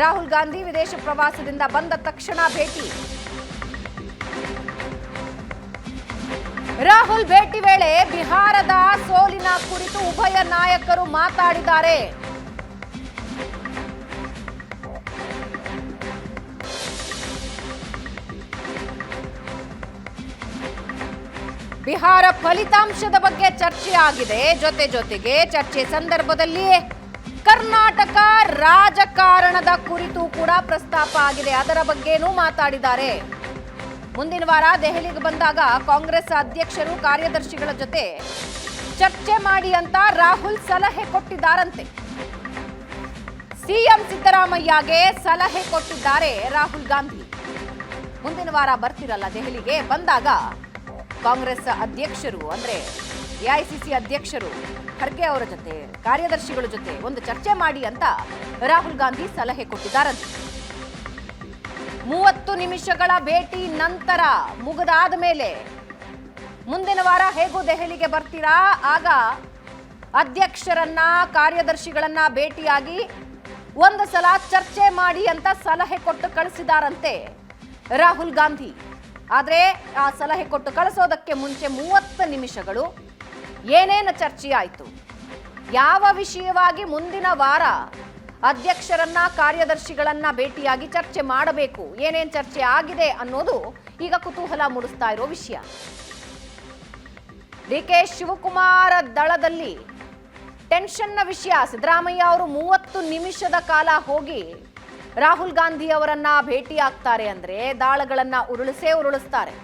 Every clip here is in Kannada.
ರಾಹುಲ್ ಗಾಂಧಿ ವಿದೇಶ ಪ್ರವಾಸದಿಂದ ಬಂದ ತಕ್ಷಣ ಭೇಟಿ. ರಾಹುಲ್ ಭೇಟಿ ವೇಳೆ ಬಿಹಾರದ ಸೋಲಿನ ಕುರಿತು ಉಭಯ ನಾಯಕರು ಮಾತಾಡಿದ್ದಾರೆ. ಬಿಹಾರ ಫಲಿತಾಂಶದ ಬಗ್ಗೆ ಚರ್ಚೆ ಆಗಿದೆ. ಜೊತೆಗೆ ಚರ್ಚೆ ಸಂದರ್ಭದಲ್ಲಿ ಕರ್ನಾಟಕ ರಾಜಕಾರಣದ ಕುರಿತು ಕೂಡ ಪ್ರಸ್ತಾಪ ಆಗಿದೆ. ಅದರ ಬಗ್ಗೆನೂ ಮಾತಾಡಿದ್ದಾರೆ. ಮುಂದಿನ ವಾರ ದೆಹಲಿಗೆ ಬಂದಾಗ ಕಾಂಗ್ರೆಸ್ ಅಧ್ಯಕ್ಷರು ಕಾರ್ಯದರ್ಶಿಗಳ ಜೊತೆ ಚರ್ಚೆ ಮಾಡಿ ಅಂತ ರಾಹುಲ್ ಸಲಹೆ ಕೊಟ್ಟಿದ್ದಾರಂತೆ. ಸಿಎಂ ಸಿದ್ದರಾಮಯ್ಯಗೆ ಸಲಹೆ ಕೊಟ್ಟಿದ್ದಾರೆ ರಾಹುಲ್ ಗಾಂಧಿ. ಮುಂದಿನ ವಾರ ಬರ್ತಿರಲ್ಲ ದೆಹಲಿಗೆ, ಬಂದಾಗ ಕಾಂಗ್ರೆಸ್ ಅಧ್ಯಕ್ಷರು ಅಂದ್ರೆ ಎಐಸಿಸಿ ಅಧ್ಯಕ್ಷರು ಖರ್ಗೆ ಅವರ ಜೊತೆ ಕಾರ್ಯದರ್ಶಿಗಳ ಜೊತೆ ಒಂದು ಚರ್ಚೆ ಮಾಡಿ ಅಂತ ರಾಹುಲ್ ಗಾಂಧಿ ಸಲಹೆ ಕೊಟ್ಟಿದ್ದಾರಂತೆ. 30 ನಿಮಿಷಗಳ ಭೇಟಿ ನಂತರ ಮುಗಿದಾದ ಮೇಲೆ ಮುಂದಿನ ವಾರ ಹೇಗೂ ದೆಹಲಿಗೆ ಬರ್ತೀರಾ, ಆಗ ಅಧ್ಯಕ್ಷರನ್ನ ಕಾರ್ಯದರ್ಶಿಗಳನ್ನ ಭೇಟಿಯಾಗಿ ಒಂದು ಸಲ ಚರ್ಚೆ ಮಾಡಿ ಅಂತ ಸಲಹೆ ಕೊಟ್ಟು ಕಳಿಸಿದಾರಂತೆ ರಾಹುಲ್ ಗಾಂಧಿ. ಆದ್ರೆ ಆ ಸಲಹೆ ಕೊಟ್ಟು ಕಳಿಸೋದಕ್ಕೆ ಮುಂಚೆ 30 ನಿಮಿಷಗಳು ಏನೇನು ಚರ್ಚೆ ಆಯಿತು, ಯಾವ ವಿಷಯವಾಗಿ ಮುಂದಿನ ವಾರ ಅಧ್ಯಕ್ಷರನ್ನ ಕಾರ್ಯದರ್ಶಿಗಳನ್ನ ಭೇಟಿಯಾಗಿ ಚರ್ಚೆ ಮಾಡಬೇಕು, ಏನೇನು ಚರ್ಚೆ ಆಗಿದೆ ಅನ್ನೋದು ಈಗ ಕುತೂಹಲ ಮೂಡಿಸ್ತಾ ಇರೋ ವಿಷಯ. ಡಿಕೆ ಶಿವಕುಮಾರ್ ದಳದಲ್ಲಿ ಟೆನ್ಷನ್ನ ವಿಷಯ. ಸಿದ್ದರಾಮಯ್ಯ ಅವರು 30 ನಿಮಿಷದ ಕಾಲ ಹೋಗಿ ರಾಹುಲ್ ಗಾಂಧಿ ಅವರನ್ನ ಭೇಟಿ ಆಗ್ತಾರೆ ಅಂದ್ರೆ ದಾಳಗಳನ್ನ ಉರುಳಿಸ್ತಾರೆ.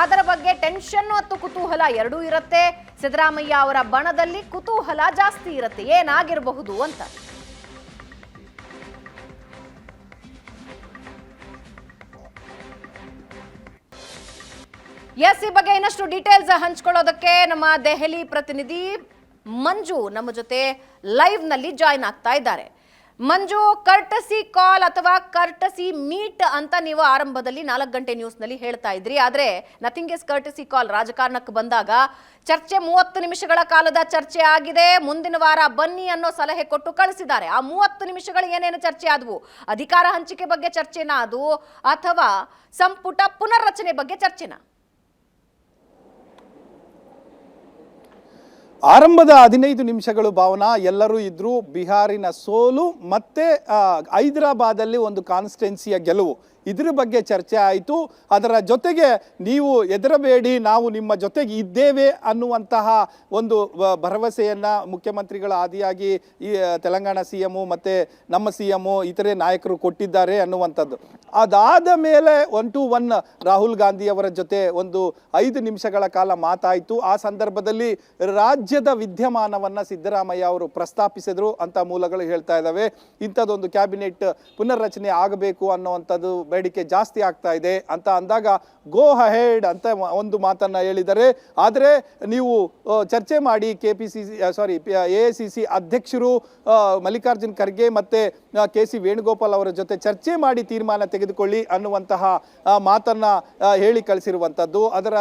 ಅದರ ಬಗ್ಗೆ ಟೆನ್ಷನ್ ಮತ್ತು ಕುತೂಹಲ ಎರಡೂ ಇರುತ್ತೆ. ಸಿದ್ದರಾಮಯ್ಯ ಅವರ ಬಣದಲ್ಲಿ ಕುತೂಹಲ ಜಾಸ್ತಿ ಇರುತ್ತೆ, ಏನಾಗಿರಬಹುದು ಅಂತ. ಎಸ್, ಈ ಬಗ್ಗೆ ಇನ್ನಷ್ಟು ಡೀಟೇಲ್ಸ್ ಹಂಚ್ಕೊಳ್ಳೋದಕ್ಕೆ ನಮ್ಮ ದೆಹಲಿ ಪ್ರತಿನಿಧಿ ಮಂಜು ನಮ್ಮ ಜೊತೆ ಲೈವ್ ನಲ್ಲಿ ಜಾಯಿನ್ ಆಗ್ತಾ ಇದ್ದಾರೆ. ಮಂಜು, ಕರ್ಟಸಿ ಕಾಲ್ ಅಥವಾ ಕರ್ಟಸಿ ಮೀಟ್ ಅಂತ ನೀವು ಆರಂಭದಲ್ಲಿ 4 ಗಂಟೆ ನ್ಯೂಸ್ ನಲ್ಲಿ ಹೇಳ್ತಾ ಇದ್ರಿ. ಆದ್ರೆ ನಥಿಂಗ್ ಇಸ್ ಕರ್ಟಸಿ ಕಾಲ್. ರಾಜಕಾರಣಕ್ಕೆ ಬಂದಾಗ ಚರ್ಚೆ 30 ನಿಮಿಷಗಳ ಕಾಲದ ಚರ್ಚೆ ಆಗಿದೆ. ಮುಂದಿನ ವಾರ ಬನ್ನಿ ಅನ್ನೋ ಸಲಹೆ ಕೊಟ್ಟು ಕಳಿಸಿದ್ದಾರೆ. ಆ 30 ನಿಮಿಷಗಳು ಏನೇನು ಚರ್ಚೆ ಆದವು? ಅಧಿಕಾರ ಹಂಚಿಕೆ ಬಗ್ಗೆ ಚರ್ಚೆನಾ ಅದು, ಅಥವಾ ಸಂಪುಟ ಪುನರ್ರಚನೆ ಬಗ್ಗೆ ಚರ್ಚೆನಾ? ಆರಂಭದ 15 ನಿಮಿಷಗಳು ಭಾವನಾ ಎಲ್ಲರೂ ಇದ್ರು. ಬಿಹಾರಿನ ಸೋಲು ಮತ್ತೆ ಹೈದರಾಬಾದಲ್ಲಿ ಒಂದು ಕಾನ್ಸ್ಟಿಟ್ಯುನ್ಸಿಯ ಗೆಲುವು, ಇದ್ರ ಬಗ್ಗೆ ಚರ್ಚೆ ಆಯಿತು. ಅದರ ಜೊತೆಗೆ ನೀವು ಹೆದರಬೇಡಿ, ನಾವು ನಿಮ್ಮ ಜೊತೆಗೆ ಇದ್ದೇವೆ ಅನ್ನುವಂತಹ ಒಂದು ಭರವಸೆಯನ್ನು ಮುಖ್ಯಮಂತ್ರಿಗಳ ಆದಿಯಾಗಿ ಈ ತೆಲಂಗಾಣ ಸಿ ಎಂ ಮತ್ತು ನಮ್ಮ ಸಿ ಎಂ ಇತರೆ ನಾಯಕರು ಕೊಟ್ಟಿದ್ದಾರೆ ಅನ್ನುವಂಥದ್ದು. ಅದಾದ ಮೇಲೆ 1 to 1 ರಾಹುಲ್ ಗಾಂಧಿ ಅವರ ಜೊತೆ ಒಂದು 5 ನಿಮಿಷಗಳ ಕಾಲ ಮಾತಾಯಿತು. ಆ ಸಂದರ್ಭದಲ್ಲಿ ರಾಜ್ಯದ ವಿದ್ಯಮಾನವನ್ನು ಸಿದ್ದರಾಮಯ್ಯ ಅವರು ಪ್ರಸ್ತಾಪಿಸಿದ್ರು ಅಂತ ಮೂಲಗಳು ಹೇಳ್ತಾ ಇದ್ದಾವೆ. ಇಂಥದ್ದೊಂದು ಕ್ಯಾಬಿನೆಟ್ ಪುನರ್ರಚನೆ ಆಗಬೇಕು ಅನ್ನುವಂಥದ್ದು ಬೇಡಿಕೆ ಜಾಸ್ತಿ ಆಗ್ತಾ ಇದೆ ಅಂತ ಅಂದಾಗ ಗೋ ಅಹೆಡ್ ಅಂತ ಒಂದು ಮಾತನ್ನ ಹೇಳಿದ್ದಾರೆ. ಆದರೆ ನೀವು ಚರ್ಚೆ ಮಾಡಿ ಎಐಸಿಸಿ ಅಧ್ಯಕ್ಷರು ಮಲ್ಲಿಕಾರ್ಜುನ್ ಖರ್ಗೆ ಮತ್ತೆ KC ವೇಣುಗೋಪಾಲ್ ಅವರ ಜೊತೆ ಚರ್ಚೆ ಮಾಡಿ ತೀರ್ಮಾನ ತೆಗೆದುಕೊಳ್ಳಿ ಅನ್ನುವಂತಹ ಮಾತನ್ನ ಹೇಳಿ ಕಳಿಸಿರುವಂಥದ್ದು. ಅದರ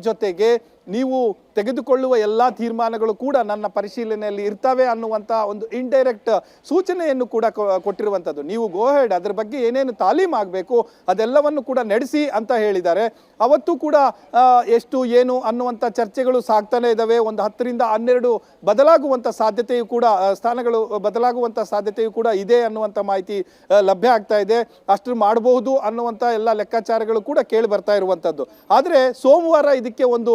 ಜೊತೆಗೆ ನೀವು ತೆಗೆದುಕೊಳ್ಳುವ ಎಲ್ಲ ತೀರ್ಮಾನಗಳು ಕೂಡ ನನ್ನ ಪರಿಶೀಲನೆಯಲ್ಲಿ ಇರ್ತವೆ ಅನ್ನುವಂಥ ಒಂದು ಇಂಡೈರೆಕ್ಟ್ ಸೂಚನೆಯನ್ನು ಕೂಡ ಕೊಟ್ಟಿರುವಂಥದ್ದು. ನೀವು ಗೋ ಹೆಡ್, ಅದರ ಬಗ್ಗೆ ಏನೇನು ತಾಲೀಮ್ ಆಗಬೇಕು ಅದೆಲ್ಲವನ್ನು ಕೂಡ ನಡೆಸಿ ಅಂತ ಹೇಳಿದ್ದಾರೆ. ಅವತ್ತು ಕೂಡ ಎಷ್ಟು ಏನು ಅನ್ನುವಂಥ ಚರ್ಚೆಗಳು ಸಾಗ್ತಾನೆ ಇದ್ದಾವೆ. ಒಂದು 10 ರಿಂದ 12 ಬದಲಾಗುವಂಥ ಸಾಧ್ಯತೆಯು ಕೂಡ, ಸ್ಥಾನಗಳು ಬದಲಾಗುವಂಥ ಸಾಧ್ಯತೆಯು ಕೂಡ ಇದೆ ಅನ್ನುವಂಥ ಮಾಹಿತಿ ಲಭ್ಯ ಆಗ್ತಾ ಇದೆ. ಅಷ್ಟು ಮಾಡಬಹುದು ಅನ್ನುವಂಥ ಎಲ್ಲ ಲೆಕ್ಕಾಚಾರಗಳು ಕೂಡ ಕೇಳಿ ಬರ್ತಾ ಇರುವಂಥದ್ದು. ಆದರೆ ಸೋಮವಾರ ಇದಕ್ಕೆ ಒಂದು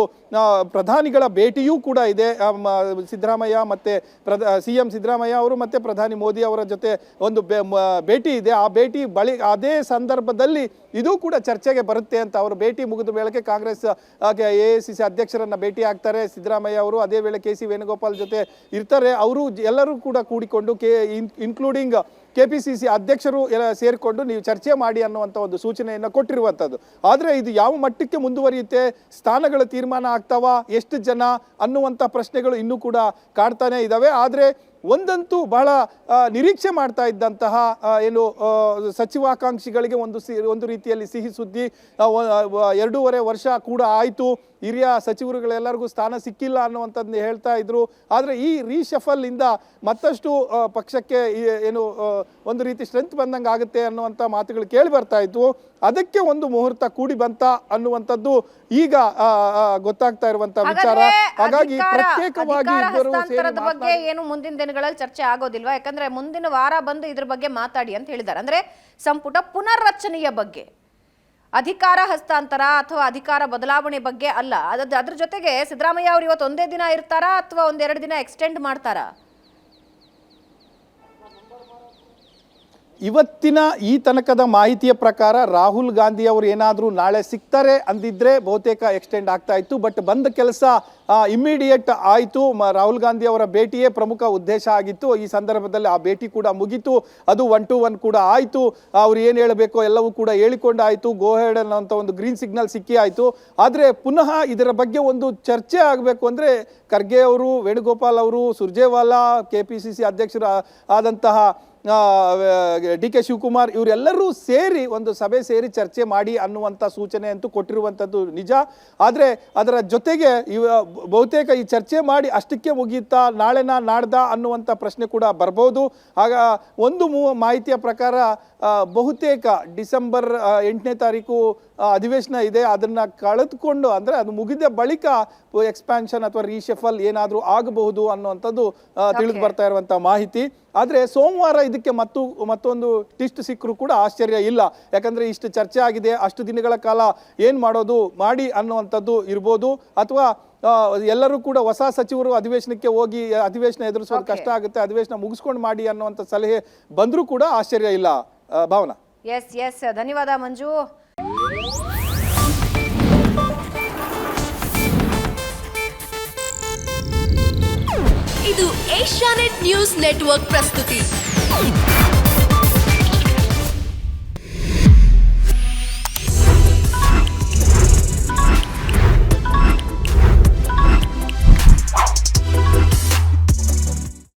ಪ್ರಧಾನಿಗಳ ಭೇಟಿಯೂ ಕೂಡ ಇದೆ. ಸಿದ್ದರಾಮಯ್ಯ ಮತ್ತೆ ಸಿಎಂ ಸಿದ್ದರಾಮಯ್ಯ ಅವರು ಮತ್ತೆ ಪ್ರಧಾನಿ ಮೋದಿ ಅವರ ಜೊತೆ ಒಂದು ಭೇಟಿ ಇದೆ. ಆ ಭೇಟಿ ಅದೇ ಸಂದರ್ಭದಲ್ಲಿ ಇದು ಕೂಡ ಚರ್ಚೆಗೆ ಬರುತ್ತೆ ಅಂತ. ಅವರು ಭೇಟಿ ಮುಗಿದ ವೇಳೆಗೆ ಕಾಂಗ್ರೆಸ್ ಎಐಸಿಸಿ ಅಧ್ಯಕ್ಷರನ್ನ ಭೇಟಿ ಆಗ್ತಾರೆ ಸಿದ್ದರಾಮಯ್ಯ ಅವರು. ಅದೇ ವೇಳೆ KC ವೇಣುಗೋಪಾಲ್ ಜೊತೆ ಇರ್ತಾರೆ. ಅವರು ಎಲ್ಲರೂ ಕೂಡ ಕೂಡಿಕೊಂಡು ಇನ್ಕ್ಲೂಡಿಂಗ್ KPCC ಅಧ್ಯಕ್ಷರು ಎಲ್ಲ ಸೇರಿಕೊಂಡು ನೀವು ಚರ್ಚೆ ಮಾಡಿ ಅನ್ನುವಂಥ ಒಂದು ಸೂಚನೆಯನ್ನು ಕೊಟ್ಟಿರುವಂಥದ್ದು. ಆದರೆ ಇದು ಯಾವ ಮಟ್ಟಕ್ಕೆ ಮುಂದುವರಿಯುತ್ತೆ, ಸ್ಥಾನಗಳ ತೀರ್ಮಾನ ಆಗ್ತಾವ, ಎಷ್ಟು ಜನ ಅನ್ನುವಂಥ ಪ್ರಶ್ನೆಗಳು ಇನ್ನೂ ಕೂಡ ಕಾಡ್ತಾನೆ ಇದ್ದಾವೆ. ಆದರೆ ಒಂದಂತೂ ಬಹಳ ನಿರೀಕ್ಷೆ ಮಾಡ್ತಾ ಇದ್ದಂತಹ ಏನು ಸಚಿವಾಕಾಂಕ್ಷಿಗಳಿಗೆ ಒಂದು ರೀತಿಯಲ್ಲಿ ಸಿಹಿ ಸುದ್ದಿ. 2.5 ವರ್ಷ ಕೂಡ ಆಯಿತು, ಹಿರಿಯ ಸಚಿವರುಗಳೆಲ್ಲರಿಗೂ ಸ್ಥಾನ ಸಿಕ್ಕಿಲ್ಲ ಅನ್ನುವಂಥದ್ದನ್ನ ಹೇಳ್ತಾ ಇದ್ರು. ಆದರೆ ಈ ರೀಶಫಲ್ ಇಂದ ಮತ್ತಷ್ಟು ಪಕ್ಷಕ್ಕೆ ಏನು ಒಂದು ರೀತಿ ಸ್ಟ್ರೆಂತ್ ಬಂದಂಗೆ ಆಗುತ್ತೆ ಅನ್ನುವಂಥ ಮಾತುಗಳು ಕೇಳಿ ಬರ್ತಾ ಇದ್ವು. ಅದಕ್ಕೆ ಒಂದು ಮುಹೂರ್ತ ಕೂಡಿ ಬಂತ ಅನ್ನುವಂಥದ್ದು ಈಗ ಗೊತ್ತಾಗ್ತಾ ಇರುವಂತ ವಿಚಾರ. ಹಾಗಾಗಿ ಪ್ರತ್ಯೇಕವಾಗಿ ಹಸ್ತಾಂತರದ ಬಗ್ಗೆ ಏನು ಮುಂದಿನ ದಿನಗಳಲ್ಲಿ ಚರ್ಚೆ ಆಗೋದಿಲ್ವಾ? ಯಾಕಂದ್ರೆ ಮುಂದಿನ ವಾರ ಬಂದು ಇದ್ರ ಬಗ್ಗೆ ಮಾತಾಡಿ ಅಂತ ಹೇಳಿದ್ದಾರೆ. ಅಂದ್ರೆ ಸಂಪುಟ ಪುನರ್ರಚನೆಯ ಬಗ್ಗೆ, ಅಧಿಕಾರ ಹಸ್ತಾಂತರ ಅಥವಾ ಅಧಿಕಾರ ಬದಲಾವಣೆ ಬಗ್ಗೆ ಅಲ್ಲ. ಅದ್ರ ಜೊತೆಗೆ ಸಿದ್ದರಾಮಯ್ಯ ಅವರು ಇವತ್ತು ಒಂದೇ ದಿನ ಇರ್ತಾರಾ ಅಥವಾ 1-2 ದಿನ ಎಕ್ಸ್ಟೆಂಡ್ ಮಾಡ್ತಾರಾ? ಇವತ್ತಿನ ಈ ತನಕದ ಮಾಹಿತಿಯ ಪ್ರಕಾರ ರಾಹುಲ್ ಗಾಂಧಿ ಅವರು ಏನಾದರೂ ನಾಳೆ ಸಿಗ್ತಾರೆ ಅಂದಿದ್ರೆ ಬಹುತೇಕ ಎಕ್ಸ್ಟೆಂಡ್ ಆಗ್ತಾ ಇತ್ತು. ಬಟ್ ಬಂದ ಕೆಲಸ ಇಮ್ಮಿಡಿಯೇಟ್ ಆಯಿತು. ರಾಹುಲ್ ಗಾಂಧಿ ಅವರ ಭೇಟಿಯೇ ಪ್ರಮುಖ ಉದ್ದೇಶ ಆಗಿತ್ತು. ಈ ಸಂದರ್ಭದಲ್ಲಿ ಆ ಭೇಟಿ ಕೂಡ ಮುಗೀತು, ಅದು 1-to-1 ಕೂಡ ಆಯಿತು. ಅವ್ರು ಏನು ಹೇಳಬೇಕೋ ಎಲ್ಲವೂ ಕೂಡ ಹೇಳಿಕೊಂಡು ಆಯಿತು. ಗೋಹೆಡ್ ಅನ್ನೋಂಥ ಒಂದು ಗ್ರೀನ್ ಸಿಗ್ನಲ್ ಸಿಕ್ಕಿ ಆಯಿತು. ಆದರೆ ಪುನಃ ಇದರ ಬಗ್ಗೆ ಒಂದು ಚರ್ಚೆ ಆಗಬೇಕು ಅಂದರೆ ಖರ್ಗೆ ಅವರು, ವೇಣುಗೋಪಾಲ್ ಅವರು, ಸುರ್ಜೇವಾಲಾ, KPCC ಅಧ್ಯಕ್ಷರು ಆದಂತಹ ಡಿ ಕೆ ಶಿವಕುಮಾರ್ ಇವರೆಲ್ಲರೂ ಸೇರಿ ಒಂದು ಸಭೆ ಸೇರಿ ಚರ್ಚೆ ಮಾಡಿ ಅನ್ನುವಂಥ ಸೂಚನೆ ಅಂತೂ ಕೊಟ್ಟಿರುವಂಥದ್ದು ನಿಜ. ಆದರೆ ಅದರ ಜೊತೆಗೆ ಬಹುತೇಕ ಈ ಚರ್ಚೆ ಮಾಡಿ ಅಷ್ಟಕ್ಕೆ ಮುಗಿಯುತ್ತಾ, ನಾಳೆನ ನಾಡ್ದ ಅನ್ನುವಂಥ ಪ್ರಶ್ನೆ ಕೂಡ ಬರ್ಬೋದು. ಆಗ ಒಂದು ಮಾಹಿತಿಯ ಪ್ರಕಾರ ಬಹುತೇಕ ಡಿಸೆಂಬರ್ 8ನೇ ತಾರೀಕು ಅಧಿವೇಶನ ಇದೆ. ಅದನ್ನು ಕಳೆದುಕೊಂಡು ಅಂದರೆ ಅದು ಮುಗಿದ ಬಳಿಕ ಎಕ್ಸ್ಪ್ಯಾನ್ಷನ್ ಅಥವಾ ರೀಶಫಲ್ ಏನಾದರೂ ಆಗಬಹುದು ಅನ್ನುವಂಥದ್ದು ತಿಳಿದು ಬರ್ತಾ ಇರುವಂಥ ಮಾಹಿತಿ. ಆದರೆ ಸೋಮವಾರ ಇದಕ್ಕೆ ಮತ್ತೊಂದು ಟಿಸ್ಟ್ ಸಿಕ್ಕರೂ ಕೂಡ ಆಶ್ಚರ್ಯ ಇಲ್ಲ. ಯಾಕಂದರೆ ಇಷ್ಟು ಚರ್ಚೆ ಆಗಿದೆ, ಅಷ್ಟು ದಿನಗಳ ಕಾಲ ಏನು ಮಾಡೋದು ಮಾಡಿ ಅನ್ನುವಂಥದ್ದು ಇರ್ಬೋದು. ಅಥವಾ ಎಲ್ಲರೂ ಕೂಡ ಹೊಸ ಸಚಿವರು ಅಧಿವೇಶನಕ್ಕೆ ಹೋಗಿ ಅಧಿವೇಶನ ಎದುರಿಸೋದು ಕಷ್ಟ ಆಗುತ್ತೆ, ಅಧಿವೇಶನ ಮುಗಿಸ್ಕೊಂಡು ಮಾಡಿ ಅನ್ನುವಂಥ ಸಲಹೆ ಬಂದರೂ ಕೂಡ ಆಶ್ಚರ್ಯ ಇಲ್ಲ. ಭಾವನಾ. ಎಸ್ ಧನ್ಯವಾದ ಮಂಜು. ಇದು ಏಷ್ಯಾನೆಟ್ ನ್ಯೂಸ್ ನೆಟ್ವರ್ಕ್ ಪ್ರಸ್ತುತಿ.